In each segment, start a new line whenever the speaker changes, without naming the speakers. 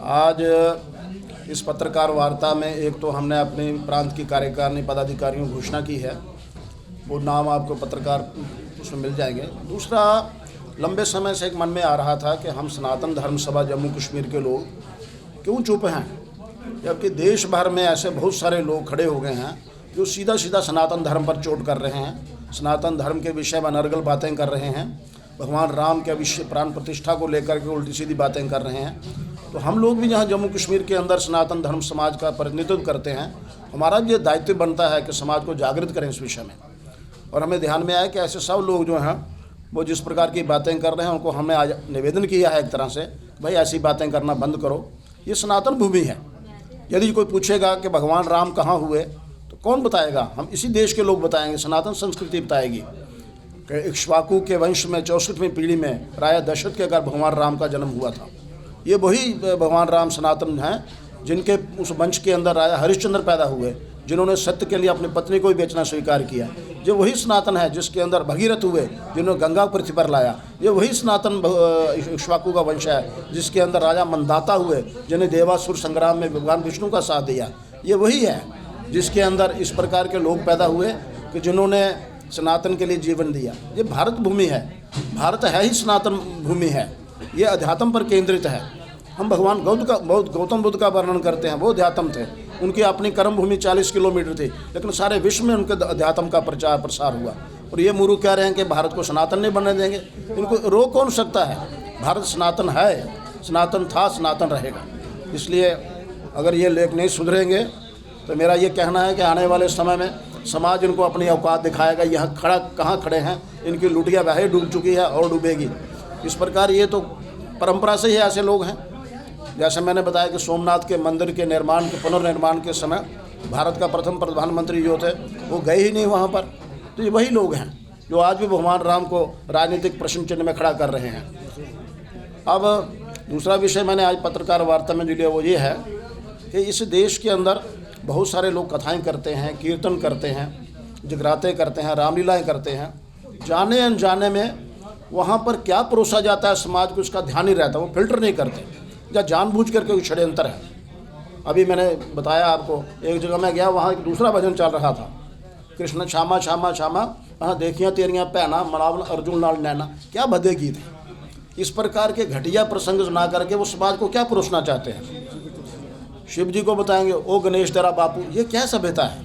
आज इस पत्रकार वार्ता में एक तो हमने अपने प्रांत की कार्यकारिणी पदाधिकारियों की घोषणा की है, वो नाम आपको पत्रकार उसमें मिल जाएंगे। दूसरा, लंबे समय से एक मन में आ रहा था कि हम सनातन धर्म सभा जम्मू कश्मीर के लोग क्यों चुप हैं, जबकि देश भर में ऐसे बहुत सारे लोग खड़े हो गए हैं जो सीधा सीधा सनातन धर्म पर चोट कर रहे हैं, सनातन धर्म के विषय में अनर्गल बातें कर रहे हैं, भगवान राम के विषय प्राण प्रतिष्ठा को लेकर के उल्टी सीधी बातें कर रहे हैं। तो हम लोग भी यहाँ जम्मू कश्मीर के अंदर सनातन धर्म समाज का प्रतिनिधित्व करते हैं, हमारा ये दायित्व बनता है कि समाज को जागृत करें इस विषय में। और हमें ध्यान में आया कि ऐसे सब लोग जो हैं वो जिस प्रकार की बातें कर रहे हैं, उनको हमने आज निवेदन किया है एक तरह से, भाई ऐसी बातें करना बंद करो, ये सनातन भूमि है। यदि कोई पूछेगा कि भगवान राम कहाँ हुए तो कौन बताएगा? हम इसी देश के लोग बताएंगे, सनातन संस्कृति बताएगी कि इक्ष्वाकु के वंश में 64वीं पीढ़ी में राजा दशरथ के घर भगवान राम का जन्म हुआ था। ये वही भगवान राम सनातन हैं जिनके उस वंश के अंदर राजा हरिश्चंद्र पैदा हुए, जिन्होंने सत्य के लिए अपनी पत्नी को ही बेचना स्वीकार किया। ये वही सनातन है जिसके अंदर भगीरथ हुए, जिन्होंने गंगा पृथ्वी पर लाया। ये वही सनातन इक्ष्वाकु का वंश है जिसके अंदर राजा मंदाता हुए, जिन्हें देवासुर संग्राम में भगवान विष्णु का साथ दिया। ये वही है जिसके अंदर इस प्रकार के लोग पैदा हुए कि जिन्होंने सनातन के लिए जीवन दिया। ये भारत भूमि है, भारत है ही सनातन भूमि है, ये अध्यात्म पर केंद्रित है। हम भगवान गौतम बुद्ध का वर्णन करते हैं, वो अध्यात्म थे, उनकी अपनी कर्म भूमि 40 किलोमीटर थी, लेकिन सारे विश्व में उनके अध्यात्म का प्रचार प्रसार हुआ। और ये मूर्ख कह रहे हैं कि भारत को सनातन नहीं बनने देंगे, इनको रोक कौन सकता है? भारत सनातन है, सनातन था, सनातन रहेगा। इसलिए अगर ये लेख नहीं सुधरेंगे तो मेरा ये कहना है कि आने वाले समय में समाज इनको अपनी औकात दिखाएगा। यहाँ कहाँ खड़े हैं, इनकी लुटिया वह डूब चुकी है और डूबेगी। इस प्रकार ये तो परंपरा से ही ऐसे लोग हैं। जैसे मैंने बताया कि सोमनाथ के मंदिर के निर्माण के पुनर्निर्माण के समय भारत का प्रथम प्रधानमंत्री जो थे वो गए ही नहीं वहाँ पर। तो ये वही लोग हैं जो आज भी भगवान राम को राजनीतिक प्रश्न चिन्ह में खड़ा कर रहे हैं। अब दूसरा विषय मैंने आज पत्रकार वार्ता में लिया, वो ये है कि इस देश के अंदर बहुत सारे लोग कथाएं करते हैं, कीर्तन करते हैं, जगराते करते हैं, रामलीलाएँ करते हैं। जाने अनजाने में वहाँ पर क्या परोसा जाता है समाज को उसका ध्यान ही रहता है, वो फिल्टर नहीं करते, या जानबूझ करके कोई षड्यंत्र है। अभी मैंने बताया आपको, एक जगह मैं गया, वहाँ एक दूसरा भजन चल रहा था, कृष्ण श्यामा श्यामा श्यामा वहाँ देखियाँ तेरियाँ पहना मनावन अर्जुन लाल नैना। क्या भद्दे गीत है। इस प्रकार के घटिया प्रसंग सुना करके वो समाज को क्या परोसना चाहते हैं? शिव जी को बताएंगे ओ गणेश तेरा बापू, ये क्या सभ्यता है?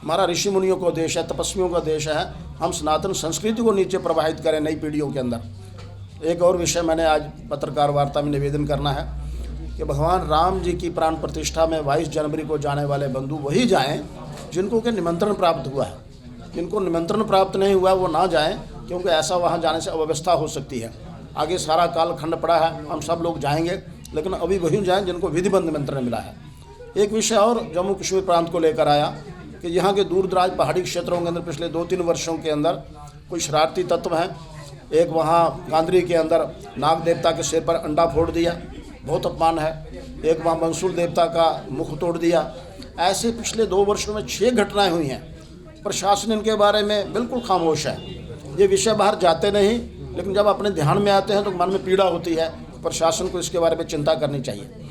हमारा ऋषि मुनियों का देश है, तपस्वियों का देश है, हम सनातन संस्कृति को नीचे प्रवाहित करें नई पीढ़ियों के अंदर। एक और विषय मैंने आज पत्रकार वार्ता में निवेदन करना है कि भगवान राम जी की प्राण प्रतिष्ठा में 22 जनवरी को जाने वाले बंधु वही जाएं जिनको के निमंत्रण प्राप्त हुआ है। जिनको निमंत्रण प्राप्त नहीं हुआ वो ना जाएं, क्योंकि ऐसा वहाँ जाने से अव्यवस्था हो सकती है। आगे सारा कालखंड पड़ा है, हम सब लोग जाएंगे, लेकिन अभी वही जाएं जिनको विधिबद्ध निमंत्रण मिला है। एक विषय और जम्मू कश्मीर प्रांत को लेकर आया कि यहाँ के दूर दराज पहाड़ी क्षेत्रों के अंदर पिछले 2-3 वर्षों के अंदर कोई शरारती तत्व हैं। एक वहाँ गांधरी के अंदर नाग देवता के सिर पर अंडा फोड़ दिया, बहुत अपमान है। एक वहाँ मंसूर देवता का मुख तोड़ दिया। ऐसे पिछले 2 वर्षों में 6 घटनाएं हुई हैं। प्रशासन इनके बारे में बिल्कुल खामोश है। ये विषय बाहर जाते नहीं, लेकिन जब अपने ध्यान में आते हैं तो मन में पीड़ा होती है। प्रशासन को इसके बारे में चिंता करनी चाहिए।